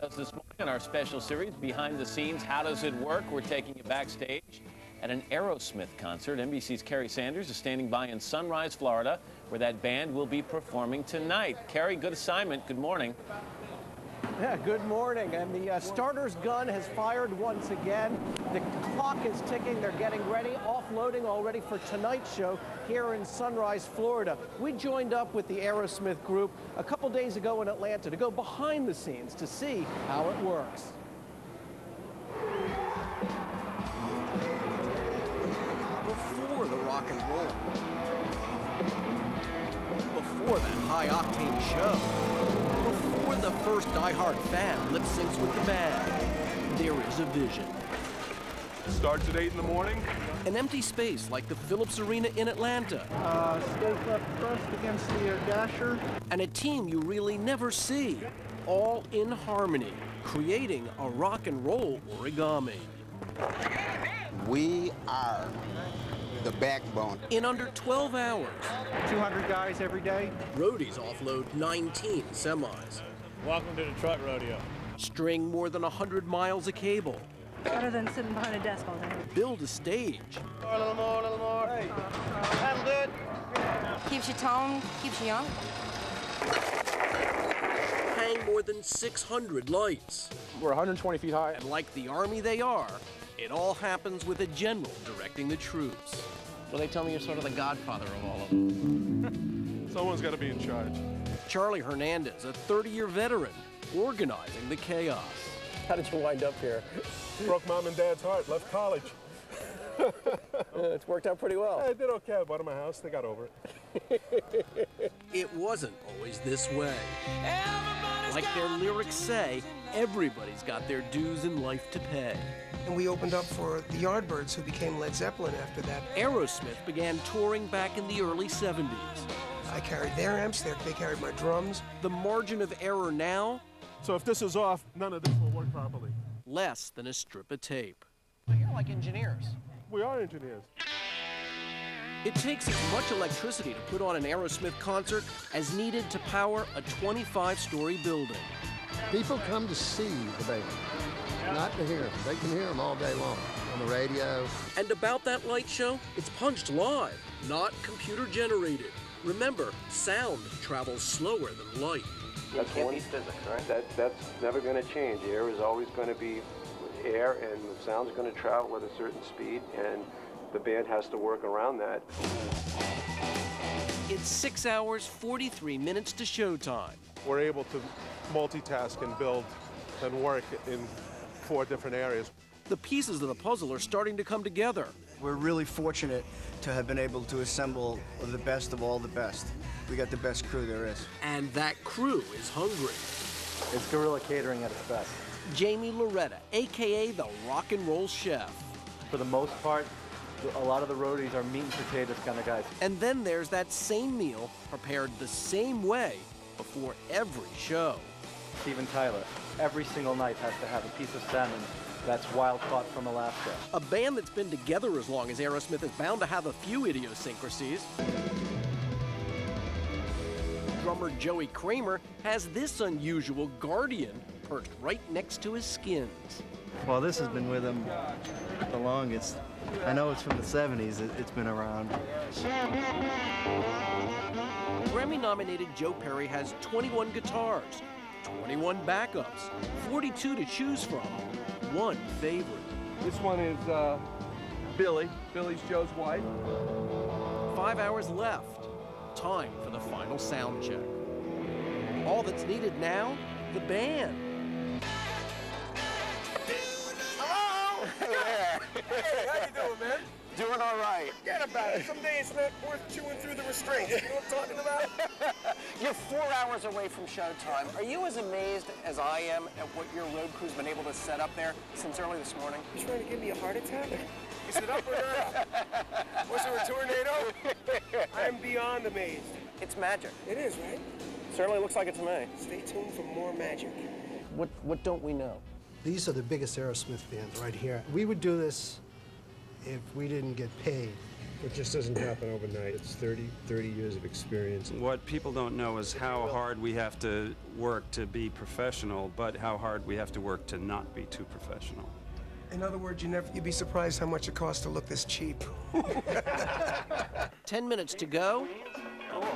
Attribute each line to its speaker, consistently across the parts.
Speaker 1: Us this morning on our special series, Behind the Scenes, How Does It Work? We're taking you backstage at an Aerosmith concert. NBC's Kerry Sanders is standing by in Sunrise, Florida, where that band will be performing tonight. Kerry, good assignment. Good morning.
Speaker 2: Yeah, good morning. And the starter's gun has fired once again. The clock is ticking. They're getting ready, offloading already for tonight's show here in Sunrise, Florida. We joined up with the Aerosmith group a couple days ago in Atlanta to go behind the scenes to see how it works.
Speaker 3: Before the rock and roll, before that high-octane show, before the first diehard fan lip syncs with the band, there is a vision.
Speaker 4: Starts at 8 in the morning.
Speaker 3: An empty space like the Phillips Arena in Atlanta.
Speaker 5: Stake left thrust against the dasher.
Speaker 3: And a team you really never see, all in harmony, creating a rock and roll origami.
Speaker 6: We are the backbone.
Speaker 3: In under 12 hours,
Speaker 5: 200 guys every day.
Speaker 3: roadies offload 19 semis.
Speaker 7: Welcome to the truck rodeo.
Speaker 3: String more than 100 miles of cable.
Speaker 8: Better than sitting behind a desk all day.
Speaker 3: Build a stage.
Speaker 5: A little more. Hey, that'll do it.
Speaker 8: Keeps you toned, keeps you young.
Speaker 3: Hang more than 600 lights.
Speaker 5: We're 120 feet high.
Speaker 3: And like the army they are, it all happens with a general directing the troops.
Speaker 2: Well, they tell me you're sort of the godfather of all of them.
Speaker 4: Someone's got to be in charge.
Speaker 3: Charlie Hernandez, a 30-year veteran, organizing the chaos.
Speaker 2: How did you wind up here?
Speaker 4: Broke mom and dad's heart, left college.
Speaker 2: It's worked out pretty well.
Speaker 4: I did okay. I bought my house. They got over it.
Speaker 3: It wasn't always this way. Like their lyrics say, everybody's got their dues in life to pay.
Speaker 9: And we opened up for the Yardbirds, who became Led Zeppelin after that.
Speaker 3: Aerosmith began touring back in the early 70s.
Speaker 9: I carried their amps, they carried my drums.
Speaker 3: The margin of error now,
Speaker 4: So if this is off, none of this will work properly.
Speaker 3: less than a strip of tape.
Speaker 2: You're like engineers.
Speaker 4: We are engineers.
Speaker 3: It takes as much electricity to put on an Aerosmith concert as needed to power a 25-story building.
Speaker 10: People come to see the band, not to hear them. They can hear them all day long on the radio.
Speaker 3: And about that light show, it's punched live, not computer-generated. Remember, sound travels slower than light.
Speaker 11: That can't be physics, right? That's never going to change. Air is always going to be air, and the sound's going to travel at a certain speed, and the band has to work around that.
Speaker 3: It's 6 hours, 43 minutes to showtime.
Speaker 4: We're able to multitask and build and work in 4 different areas.
Speaker 3: The pieces of the puzzle are starting to come together.
Speaker 5: We're really fortunate to have been able to assemble the best of all the best. We got the best crew there is.
Speaker 3: And that crew is hungry.
Speaker 5: It's guerrilla catering at its best.
Speaker 3: Jamie Loretta, a.k.a. the rock and roll chef.
Speaker 5: For the most part, a lot of the roadies are meat and potatoes kind of guys.
Speaker 3: And then there's that same meal prepared the same way before every show.
Speaker 5: Steven Tyler, every single night has to have a piece of salmon that's wild caught from Alaska.
Speaker 3: A band that's been together as long as Aerosmith is bound to have a few idiosyncrasies. Drummer Joey Kramer has this unusual guardian perched right next to his skins.
Speaker 5: Well, this has been with him the longest. I know it's from the 70s, it's been around.
Speaker 3: Grammy-nominated Joe Perry has 21 guitars, 21 backups, 42 to choose from, one favorite.
Speaker 4: This one is Billy. Billy's Joe's wife.
Speaker 3: 5 hours left. Time for the final sound check. All that's needed now, the band.
Speaker 6: Hello! Hey there.
Speaker 5: Hey, how you doing, man?
Speaker 6: Doing all right.
Speaker 5: Forget about it. Some days it's not worth chewing through the restraints. You know what I'm talking about?
Speaker 2: You're 4 hours away from showtime. Are you as amazed as I am at what your road crew's been able to set up there since early this morning?
Speaker 9: You trying to give me a heart attack?
Speaker 5: Is it up or down? Was there a tornado? I am beyond amazed.
Speaker 2: It's magic.
Speaker 9: It is, right?
Speaker 2: Certainly looks like it to me.
Speaker 9: Stay tuned for more magic.
Speaker 2: What don't we know?
Speaker 12: These are the biggest Aerosmith bands right here. We would do this if we didn't get paid It just doesn't happen overnight. It's 30 years of experience.
Speaker 13: What people don't know is how hard we have to work to be professional, but how hard we have to work to not be too professional.
Speaker 9: In other words, you'd be surprised how much it costs to look this cheap.
Speaker 3: 10 minutes to go.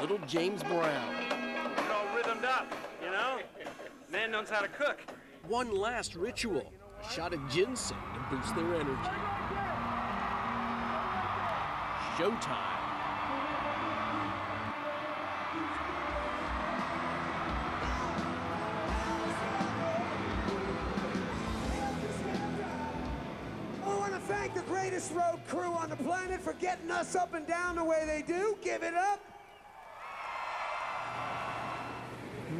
Speaker 3: Little James Brown.
Speaker 13: It's all rhythmed up, you know? Man knows how to cook.
Speaker 3: One last ritual. A shot of ginseng to boost their energy. Showtime.
Speaker 14: I want to thank the greatest road crew on the planet for getting us up and down the way they do. Give it up.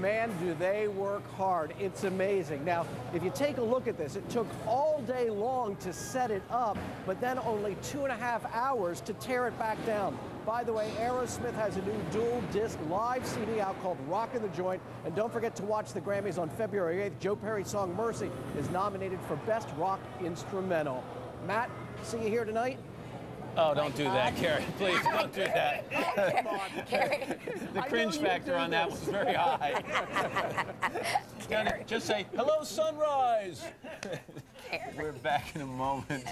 Speaker 2: Man, do they work hard. It's amazing. Now, if you take a look at this, it took all day long to set it up, but then only 2.5 hours to tear it back down. By the way, Aerosmith has a new dual-disc live CD out called Rockin' the Joint. And don't forget to watch the Grammys on February 8th. Joe Perry's song Mercy is nominated for Best Rock Instrumental. Matt, see you here tonight?
Speaker 1: Oh, don't do that, Carrie. Please, don't do that.
Speaker 2: Come on, Carrie.
Speaker 1: The cringe factor on that was very high. Just say, hello, sunrise. We're back in a moment.